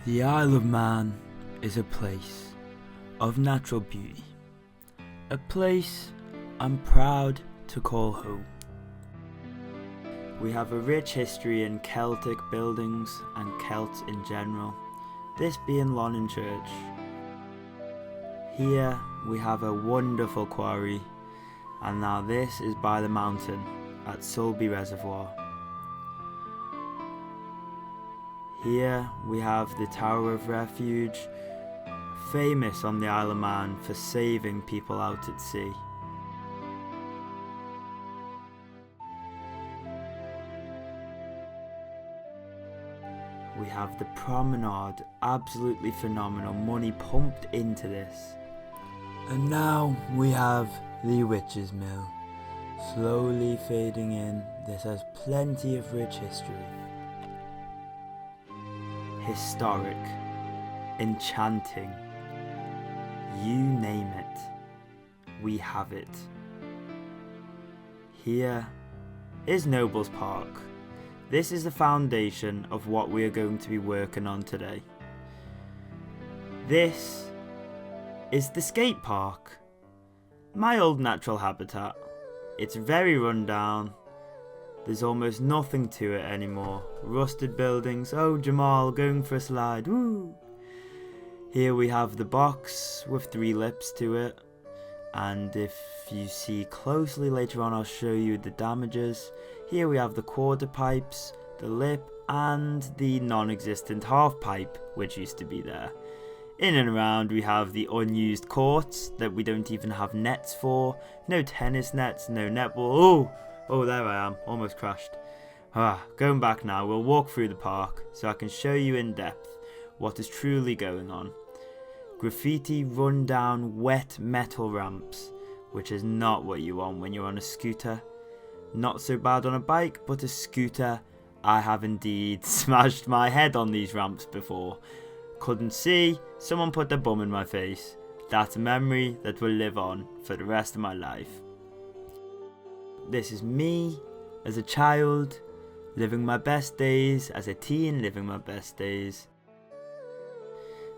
The Isle of Man is a place of natural beauty, a place I'm proud to call home. We have a rich history in Celtic buildings and Celts in general, this being Lonnan Church. Here we have a wonderful quarry, and now this is by the mountain at Sulby Reservoir. Here we have the Tower of Refuge, famous on the Isle of Man for saving people out at sea. We have the promenade, absolutely phenomenal, money pumped into this. And now we have the Witch's Mill, slowly fading in. This has plenty of rich history. Historic, enchanting, you name it, we have it. Here is Nobles Park. This is the foundation of what we are going to be working on today. This is the skate park, my old natural habitat. It's very run down. There's almost nothing to it anymore. Rusted buildings. Oh, Jamal, going for a slide. Woo! Here we have the box with 3 lips to it. And if you see closely later on, I'll show you the damages. Here we have the quarter pipes, the lip, and the non-existent half pipe, which used to be there. In and around we have the unused courts that we don't even have nets for. No tennis nets, no netball. Oh, there I am, almost crashed. Going back now, we'll walk through the park so I can show you in depth what is truly going on. Graffiti, run-down, wet metal ramps, which is not what you want when you're on a scooter. Not so bad on a bike, but a scooter, I have indeed smashed my head on these ramps before. Couldn't see, someone put their bum in my face. That's a memory that will live on for the rest of my life. This is me as a child, living my best days, as a teen, living my best days.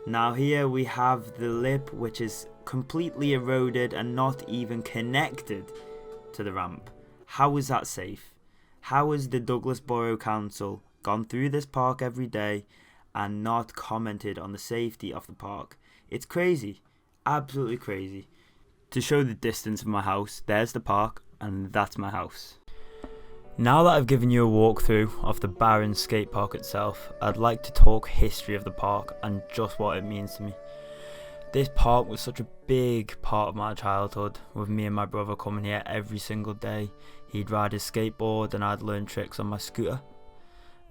Now here we have the lip, which is completely eroded and not even connected to the ramp. How is that safe? How has the Douglas Borough Council gone through this park every day and not commented on the safety of the park? It's crazy, absolutely crazy. To show the distance of my house, there's the park and that's my house. Now that I've given you a walkthrough of the barren skate park itself, I'd like to talk history of the park and just what it means to me. This park was such a big part of my childhood, with me and my brother coming here every single day. He'd ride his skateboard and I'd learn tricks on my scooter.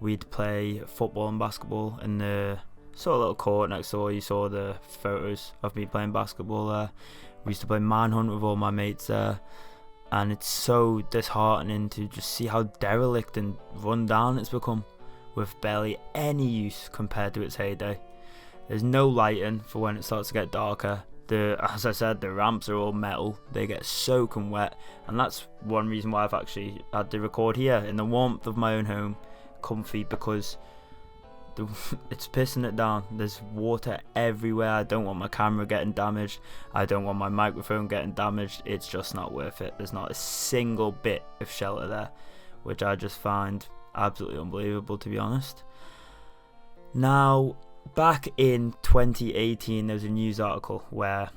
We'd play football and basketball in the sort of little court next door. You saw the photos of me playing basketball there. We used to play manhunt with all my mates there. And it's so disheartening to just see how derelict and run down it's become, with barely any use compared to its heyday. There's no lighting for when it starts to get darker. As I said, the ramps are all metal, they get soaking wet, and that's one reason why I've actually had to record here in the warmth of my own home, comfy, because it's pissing it down. There's water everywhere. I don't want my camera getting damaged, I don't want my microphone getting damaged. It's just not worth it. There's not a single bit of shelter there, which I just find absolutely unbelievable, to be honest. Now, back in 2018 there was a news article where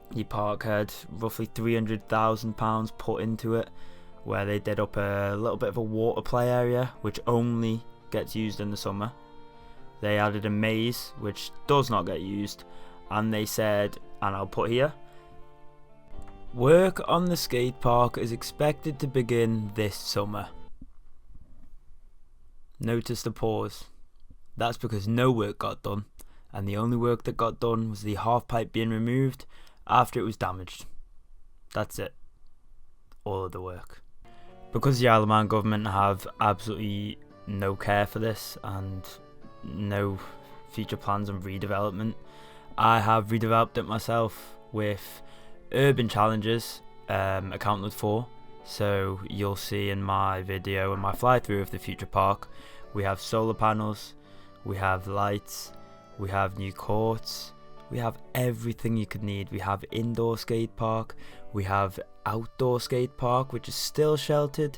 the park had roughly £300,000 put into it, where they did up a little bit of a water play area which only gets used in the summer. They added a maze, which does not get used, and they said, and I'll put here, work on the skate park is expected to begin this summer. Notice the pause. That's because no work got done, and the only work that got done was the half pipe being removed after it was damaged. That's it. All of the work. Because the Isle of Man government have absolutely no care for this and no future plans on redevelopment, I have redeveloped it myself with urban challenges accounted for. So you'll see in my video and my fly through of the future park, we have solar panels, we have lights, we have new courts, we have everything you could need. We have indoor skate park, we have outdoor skate park, which is still sheltered,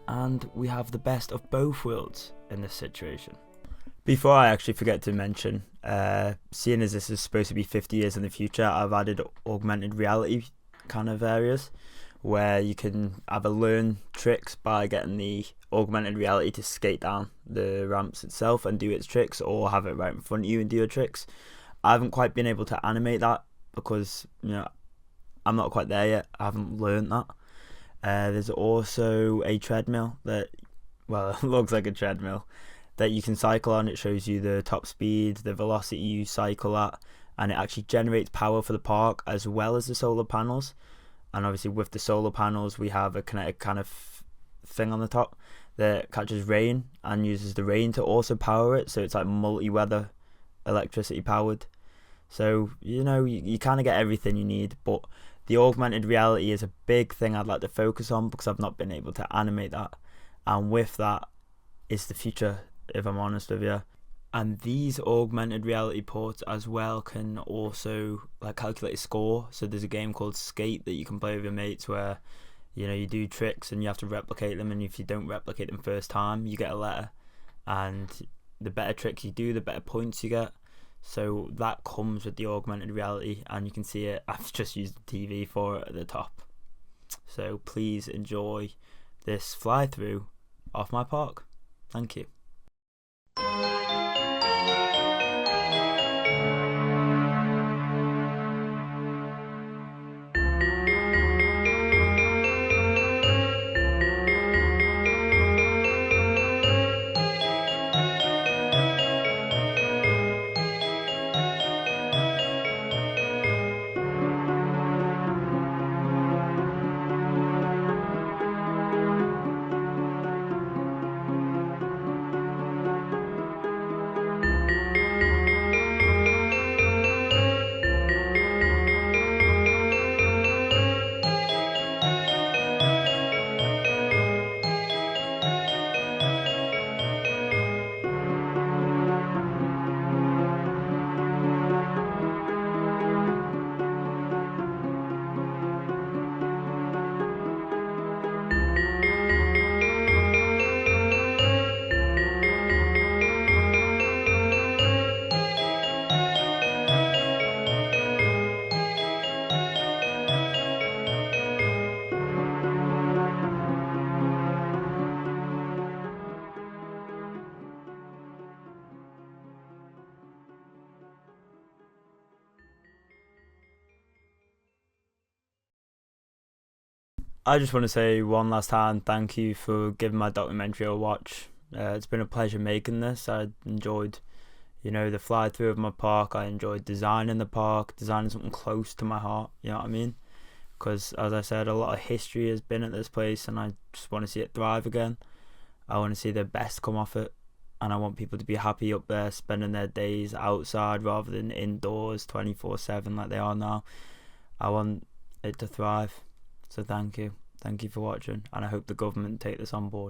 and we have the best of both worlds in this situation. Before I actually forget to mention, seeing as this is supposed to be 50 years in the future, I've added augmented reality kind of areas where you can either learn tricks by getting the augmented reality to skate down the ramps itself and do its tricks, or have it right in front of you and do your tricks. I haven't quite been able to animate that because, you know, I'm not quite there yet. I haven't learned that. There's also a treadmill that, well, it looks like a treadmill that you can cycle on. It shows you the top speed, the velocity you cycle at, and it actually generates power for the park as well as the solar panels. And obviously with the solar panels, we have a kinetic kind of thing on the top that catches rain and uses the rain to also power it. So it's like multi-weather electricity powered. So, you know, you kind of get everything you need. But the augmented reality is a big thing I'd like to focus on because I've not been able to animate that. And with that is the future, if I'm honest with you. And these augmented reality ports as well can also like calculate a score. So there's a game called Skate that you can play with your mates where, you know, you do tricks and you have to replicate them, and if you don't replicate them first time, you get a letter, and the better tricks you do, the better points you get. So that comes with the augmented reality, and you can see it. I've just used the TV for it at the top. So please enjoy this fly through of my park. Thank you. I just want to say one last time, thank you for giving my documentary a watch. It's been a pleasure making this. I enjoyed, you know, the fly through of my park. I enjoyed designing the park, designing something close to my heart, you know what I mean? Because, as I said, a lot of history has been at this place, and I just want to see it thrive again. I want to see the best come off it, and I want people to be happy up there, spending their days outside rather than indoors 24/7 like they are now. I want it to thrive. So thank you for watching, and I hope the government take this on board.